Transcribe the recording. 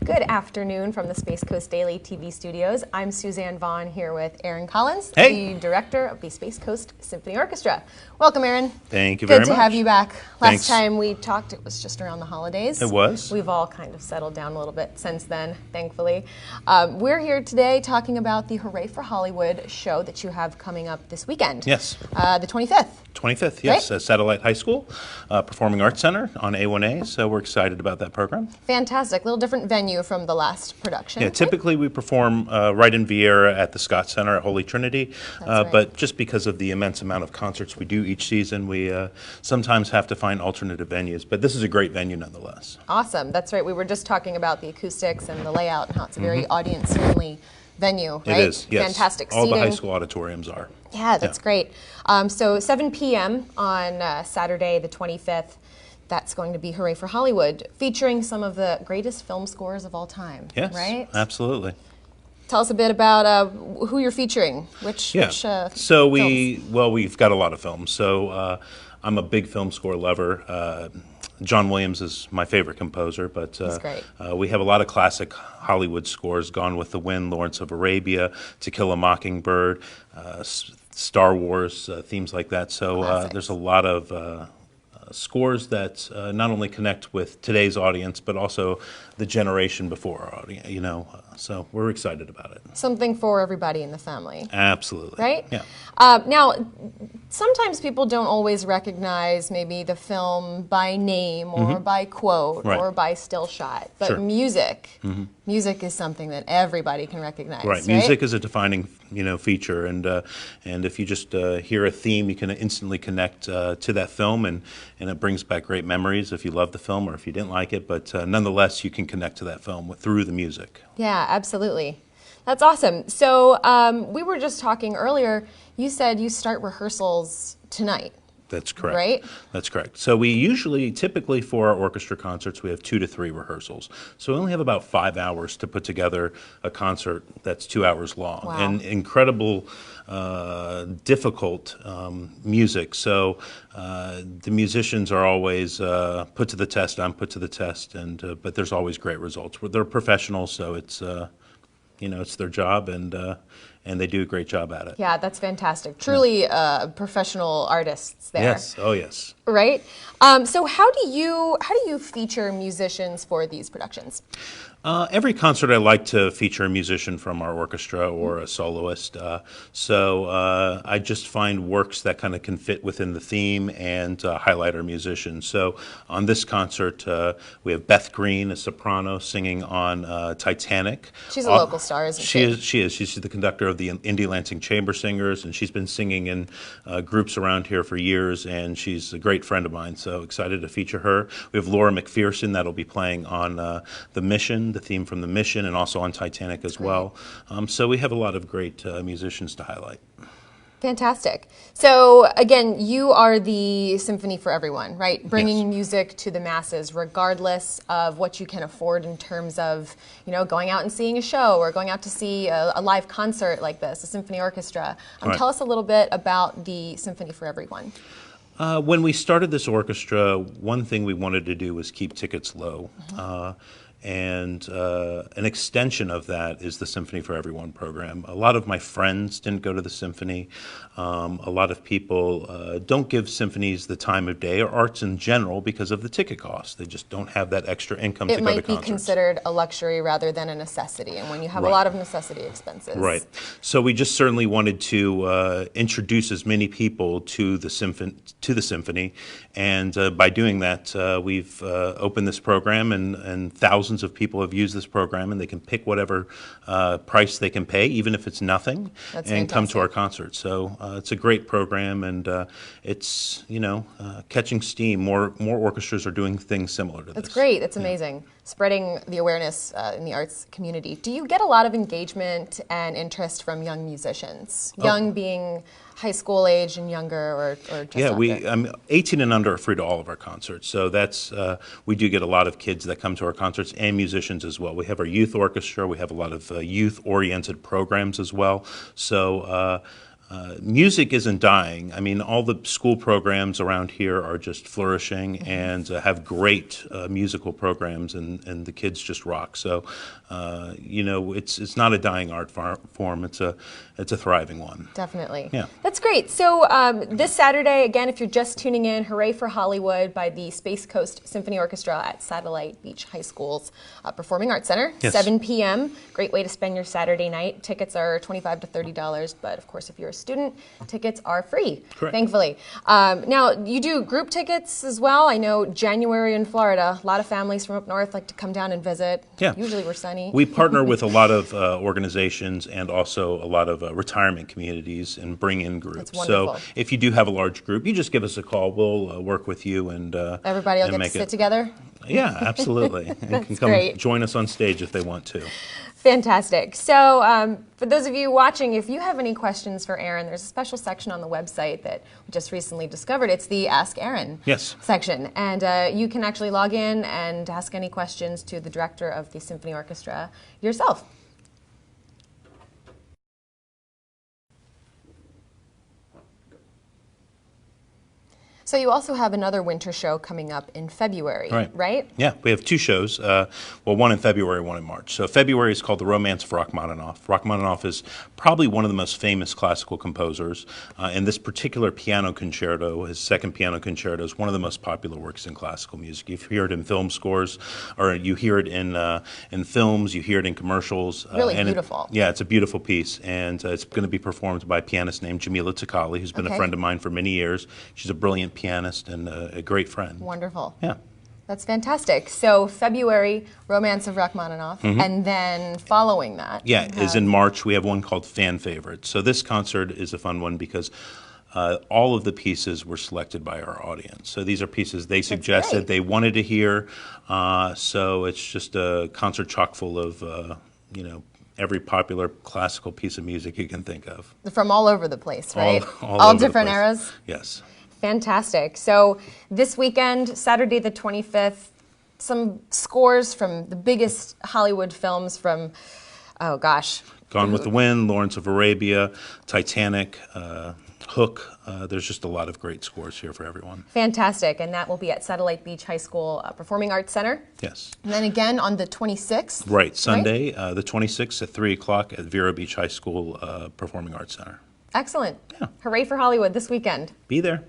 Good afternoon from the Space Coast Daily TV studios. I'm Suzanne Vaughn here with Aaron Collins, Hey. the director of the Space Coast Symphony Orchestra. Welcome, Aaron. Thank you very much. Good to have you back. Thanks. Last time we talked, it was just around the holidays. It was. We've all kind of settled down a little bit since then, thankfully. We're here today talking about the Hooray for Hollywood show that you have coming up this weekend. Yes. The 25th. 25th, yes, Right? at Satellite High School, Performing Arts Center on A1A, so we're excited about that program. Fantastic. A little different venue from the last production. Yeah, typically we perform right in Vieira at the Scott Center at Holy Trinity, Right. but just because of the immense amount of concerts we do each season, we sometimes have to find alternative venues, but this is a great venue nonetheless. Awesome. That's right. We were just talking about the acoustics and the layout and how it's a very audience-friendly venue, right? It is, yes. Fantastic All seating. the high school auditoriums are. Yeah, that's great. So 7 p.m. on Saturday the 25th, that's going to be Hooray for Hollywood, featuring some of the greatest film scores of all time, Yes, right? absolutely. Tell us a bit about who you're featuring. Which we've got a lot of films. So I'm a big film score lover. John Williams is my favorite composer, but He's great. We have a lot of classic Hollywood scores: Gone with the Wind, Lawrence of Arabia, To Kill a Mockingbird, Star Wars, themes like that. So there's a lot of scores that not only connect with today's audience, but also the generation before our audience, so we're excited about it. Something for everybody in the family. Absolutely. Right? Yeah. Now, sometimes people don't always recognize maybe the film by name or by quote or by still shot, but Sure. music is something that everybody can recognize. Right. Music is a defining, feature, and if you just hear a theme, you can instantly connect to that film, and it brings back great memories if you love the film or if you didn't like it. But nonetheless, you can connect to that film through the music. Yeah, absolutely. That's awesome. So we were just talking earlier. You said you start rehearsals tonight. That's correct. Right? That's correct. So we typically for our orchestra concerts, we have 2 to 3 rehearsals. So we only have about 5 hours to put together a concert that's 2 hours long. Wow. And incredible, difficult music. So the musicians are always put to the test. I'm put to the test, but there's always great results. They're professionals, so it's it's their job, and they do a great job at it. Yeah, that's fantastic. Truly professional artists there. Yes. Oh, yes. Right? So how do you feature musicians for these productions? Every concert I like to feature a musician from our orchestra or a soloist. So I just find works that kind of can fit within the theme and highlight our musicians. So on this concert, we have Beth Green, a soprano, singing on Titanic. She's a local star, isn't she? She is. She's the conductor of the Indy Lansing Chamber Singers, and she's been singing in groups around here for years, and she's a great friend of mine, so excited to feature her. We have Laura McPherson that'll be playing on The Mission, the theme from The Mission, and also on Titanic as well. So we have a lot of great musicians to highlight. Fantastic. So again, you are the symphony for everyone, right? Bringing music to the masses, regardless of what you can afford in terms of, going out and seeing a show or going out to see a live concert like this, a symphony orchestra. Tell us a little bit about the Symphony for Everyone. When we started this orchestra, one thing we wanted to do was keep tickets low. And an extension of that is the Symphony for Everyone program. A lot of my friends didn't go to the symphony. A lot of people don't give symphonies the time of day or arts in general because of the ticket cost. They just don't have that extra income to go to concerts. It might be considered a luxury rather than a necessity, and when you have a lot of necessity expenses. Right. So we just certainly wanted to introduce as many people to the symphony, and by doing that, we've opened this program, and thousands of people have used this program, and they can pick whatever price they can pay, even if it's nothing, and come to our concerts. So it's a great program, and it's catching steam. More orchestras are doing things similar to this. That's great. That's amazing. Spreading the awareness in the arts community. Do you get a lot of engagement and interest from young musicians? Young being high school age and younger, or just Yeah, after? 18 and under are free to all of our concerts. So that's we do get a lot of kids that come to our concerts and musicians as well. We have our youth orchestra. We have a lot of youth-oriented programs as well. So music isn't dying. I mean, all the school programs around here are just flourishing and have great musical programs, and the kids just rock. So, it's not a dying art form. It's a thriving one. Definitely. Yeah. That's great. So this Saturday, again, if you're just tuning in, Hooray for Hollywood by the Space Coast Symphony Orchestra at Satellite Beach High School's Performing Arts Center, Yes. 7 p.m. Great way to spend your Saturday night. Tickets are $25 to $30, but of course, if you're a student, tickets are free, Correct. thankfully. Now, you do group tickets as well. I know January in Florida, a lot of families from up north like to come down and visit. Yeah. Usually we're sunny. We partner with a lot of organizations and also a lot of retirement communities and bring in groups. That's So wonderful. if you do have a large group, you just give us a call. We'll work with you and Everybody will and get to make sit together? Yeah, absolutely. And can come great. join us on stage if they want to. Fantastic. So for those of you watching, if you have any questions for Aaron, there's a special section on the website that we just recently discovered. It's the Ask Aaron Yes. section. And you can actually log in and ask any questions to the director of the Symphony Orchestra yourself. So you also have another winter show coming up in February, right? Yeah, we have two shows. One in February, one in March. So February is called The Romance of Rachmaninoff. Rachmaninoff is probably one of the most famous classical composers. And this particular piano concerto, his second piano concerto, is one of the most popular works in classical music. You hear it in film scores, or you hear it in films, you hear it in commercials. Really beautiful. It's a beautiful piece. And it's going to be performed by a pianist named Jamila Takali, who's been a friend of mine for many years. She's a brilliant pianist and a great friend. Wonderful. Yeah. That's fantastic. So February, Romance of Rachmaninoff, and then following that. Is in March. We have one called Fan Favorites. So this concert is a fun one because all of the pieces were selected by our audience. So these are pieces they suggested they wanted to hear. So it's just a concert chock full of, every popular classical piece of music you can think of. From all over the place, right? All all over the different place. eras? Yes. Fantastic. So this weekend, Saturday the 25th, some scores from the biggest Hollywood films from, Gone with the Wind, Lawrence of Arabia, Titanic, Hook. There's just a lot of great scores here for everyone. Fantastic. And that will be at Satellite Beach High School Performing Arts Center. Yes. And then again on the 26th. Right. Sunday, the 26th at 3 o'clock at Vero Beach High School Performing Arts Center. Excellent. Yeah. Hooray for Hollywood this weekend. Be there.